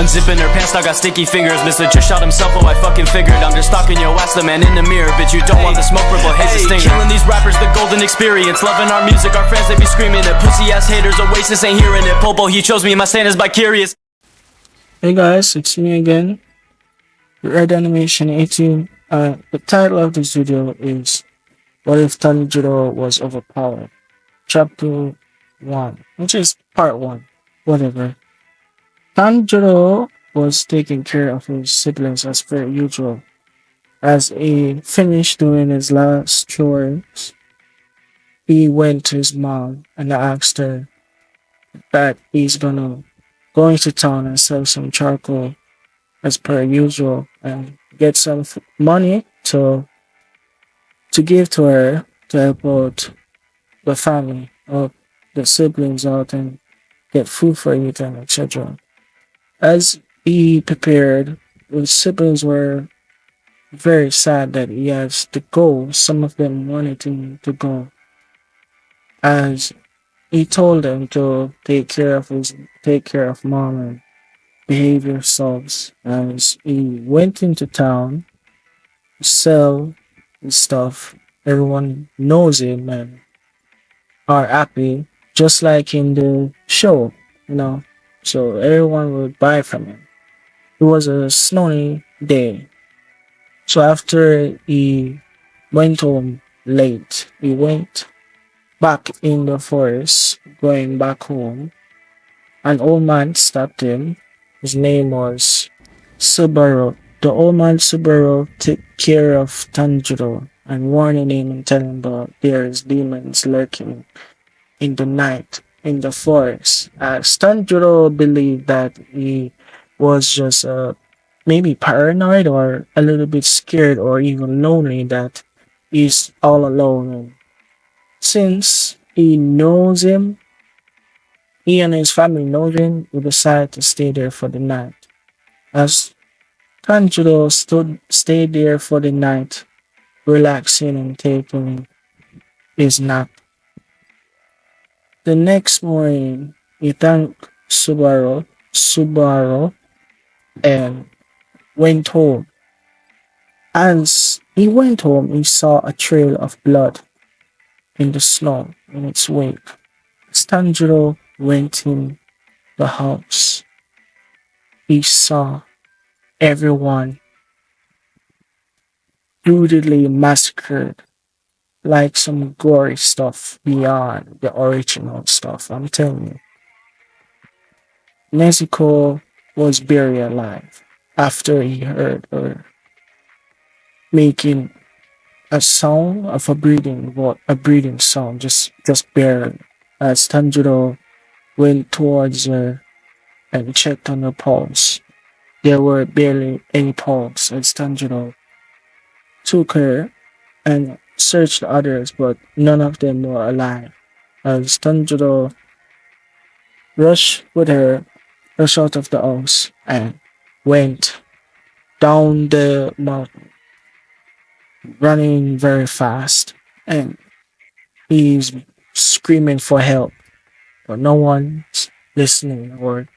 Unzipping her pants, now got sticky fingers. Mr. just shot himself, oh I fucking figured. I'm just stalking your ass, the man in the mirror. Bitch, you don't want the smoke, purple haze is stinger. Killing these rappers, the golden experience. Loving our music, our friends, they be screaming it. Pussy ass haters, Oasis ain't hearing it. Popo, he chose me, my stand is by curious. Hey guys, it's me again, Red Animation 18. The title of this video is What If Tanjiro Was Overpowered? Chapter 1, which is part 1, whatever. Tanjiro was taking care of his siblings as per usual. As he finished doing his last chores, he went to his mom and asked her that he's going to town and sell some charcoal as per usual and get some money to give to her to help out the family or the siblings out and get food for eating, etc. As he prepared, the siblings were very sad that he has to go. Some of them wanted him to go, as he told them to take care of mom and behave yourselves. As he went into town to sell his stuff, everyone knows him and are happy, just like in the show, you know. So everyone would buy from him. It was a snowy day. So after he went home late, he went back in the forest, going back home. An old man stopped him. His name was Subaru. The old man Subaru took care of Tanjiro and warning him and telling him about there's demons lurking in the night in the forest. Tanjiro believed that he was just maybe paranoid or a little bit scared or even lonely, that he's all alone. And since he knows him, he and his family know him, he decided to stay there for the night. As Tanjiro stayed there for the night, relaxing and taking his nap. The next morning, he thanked Subaru, and went home. As he went home, he saw a trail of blood in the snow in its wake. As Tanjiro went in the house, he saw everyone brutally massacred, like some gory stuff beyond the original stuff. I'm telling you. Nezuko was buried alive after he heard her making a sound of a breathing sound, just barely. As Tanjiro went towards her and checked on her pulse, there were barely any pulse. As Tanjiro took her and searched the others, but none of them were alive. As Tanjiro rushed out of the house and went down the mountain, running very fast, and he's screaming for help, but no one's listening or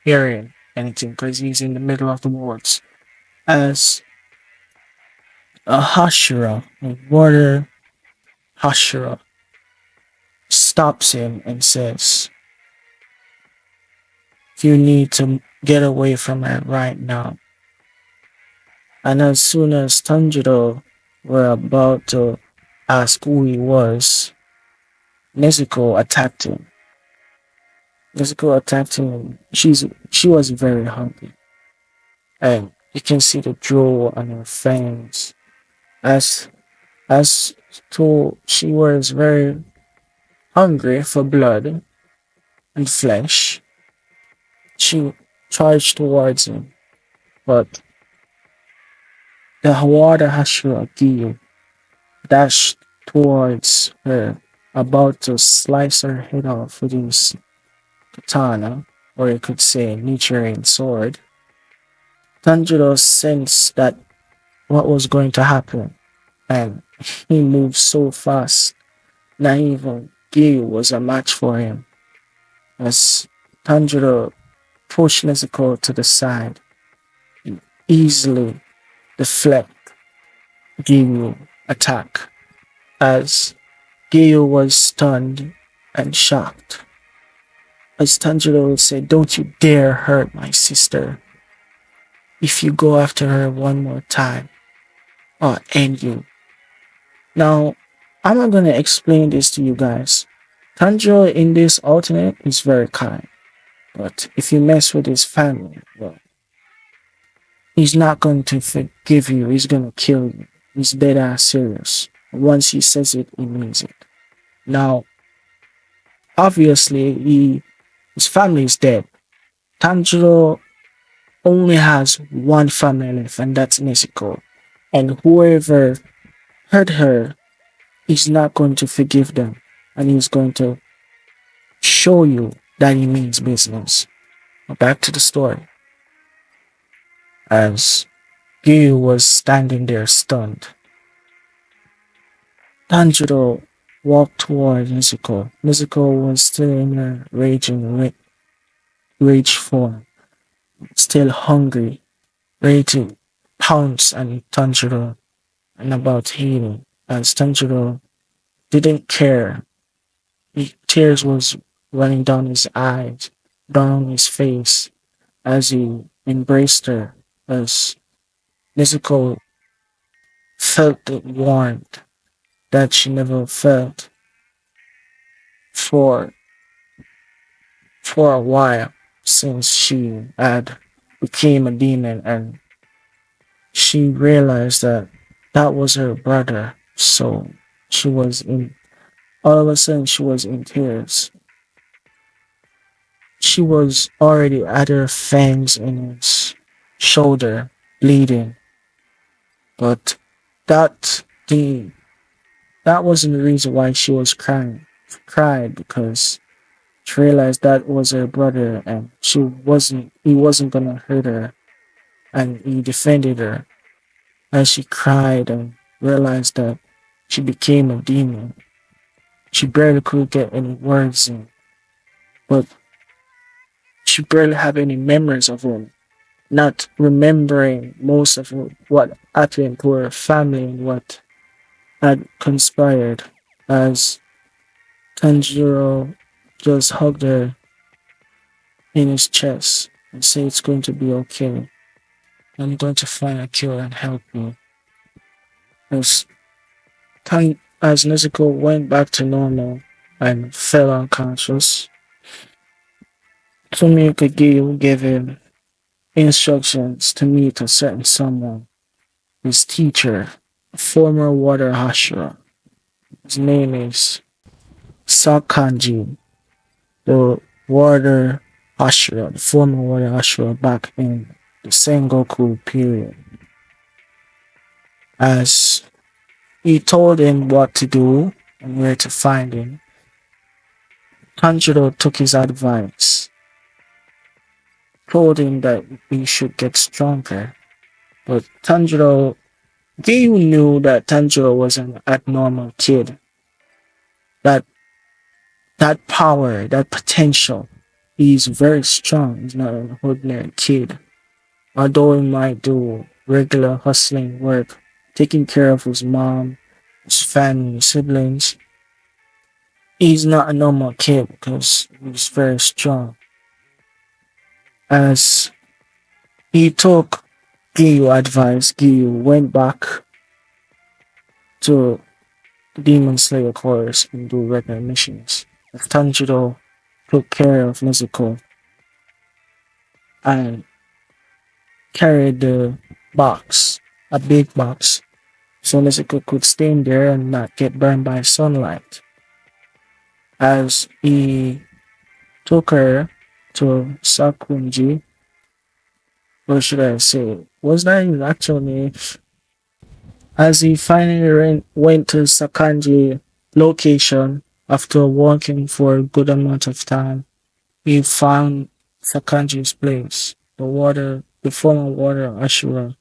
hearing anything because he's in the middle of the woods. As a water Hashira, stops him and says, "You need to get away from her right now." And as soon as Tanjiro were about to ask who he was, Nezuko attacked him. She was very hungry, and you can see the drool on her fangs. As she was very hungry for blood and flesh, she charged towards him, but the Hawada Hashiragi dashed towards her, about to slice her head off with his katana, or you could say Nichiren sword. Tanjiro sensed that what was going to happen, and he moved so fast, not even Gyu was a match for him. As Tanjiro pushed Nezuko to the side and easily deflect Giyu attack as Giyu was stunned and shocked. As Tanjiro said, "Don't you dare hurt my sister. If you go after her one more time, I'll end you." Now, I'm not gonna explain this to you guys. Tanjiro in this alternate is very kind, but if you mess with his family, well, he's not going to forgive you. He's gonna kill you. He's dead ass serious. Once he says it, he means it. Now, obviously, his family is dead. Tanjiro only has one family left, and that's Nezuko. And whoever hurt her is not going to forgive them, and he's going to show you that he means business. Back to the story. As Gyu was standing there stunned, Tanjiro walked toward Nezuko. Nezuko was still in her rage form, still hungry, ready to pounce on Tanjiro and about healing. As Tanjiro didn't care, tears was running down his eyes, down his face, as he embraced her. As Nezuko felt the warmth that she never felt for a while since she had became a demon, and she realized that that was her brother. So she was in all of a sudden she was in tears. She was already at her fangs in his shoulder, bleeding. But that the that wasn't the reason why she was crying. She cried because she realized that was her brother and he wasn't gonna hurt her, and he defended her. As she cried and realized that she became a demon, she barely could get any words in, but she barely had any memories of him, not remembering most of what happened to her family and what had conspired. As Tanjiro just hugged her in his chest and said, "It's going to be okay. I'm going to find a cure and help you." As, as Nezuko went back to normal and fell unconscious, Tomioka gave him instructions to meet a certain someone, his teacher, a former water Hashira. His name is Sakanji, the water Hashira, the former water Hashira back in the Sengoku period. As he told him what to do and where to find him, Tanjiro took his advice, told him that he should get stronger. But Gyu knew that Tanjiro was an abnormal kid. That that power, that potential, he's very strong. He's not an ordinary kid. Although he might do regular hustling work, taking care of his mom, his family, his siblings, he's not a normal kid because he's very strong. As he took Gyu advice, Gyu went back to Demon Slayer quarters and do regular missions. Tanjiro took care of Nezuko and carried the box, a big box, so Nezuko could stay in there and not get burned by sunlight. As he took her to Sakunji, or should I say, was that his actual name? As he finally went to Sakanji location after walking for a good amount of time, he found Sakanji's place, the former water Ashura,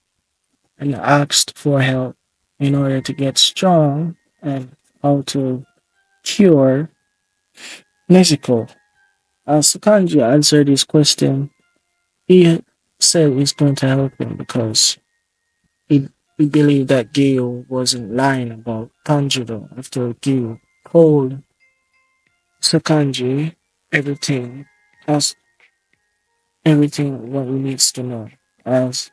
and asked for help in order to get strong and how to cure Nezuko. As Sakanji answered his question, he said he's going to help him because he, he believed that Gale wasn't lying about Tanjiro after Gale told Sakanji everything as everything what he needs to know. As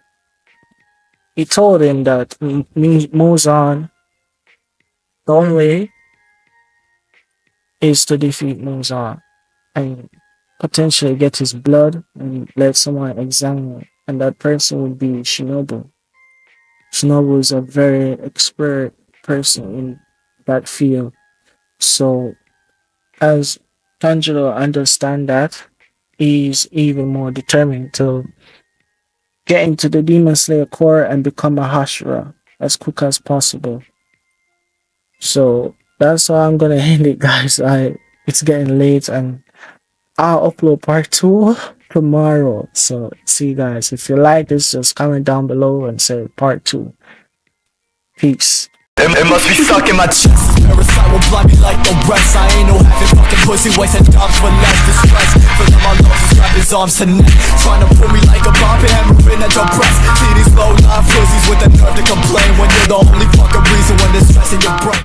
he told him that Muzan, the only way is to defeat Muzan and potentially get his blood and let someone examine it. And that person would be Shinobu. Shinobu is a very expert person in that field. So as Tanjiro understand that, he's even more determined to get into the Demon Slayer core and become a Hashira as quick as possible. So that's how I'm gonna end it, guys. It's getting late and I'll upload part 2 tomorrow. So see you guys. If you like this, just comment down below and say part 2. Peace. It must be stuck in my chest. Parasite will blind me like the rest. I ain't no having fucking pussy, wasting times for less distress. For them my lungs just wrap his arms to neck, trying to pull me like a bomb and hammering at your breast. See these low line pussies with the nerve to complain when you're the only fucking reason when they're stressing your brain.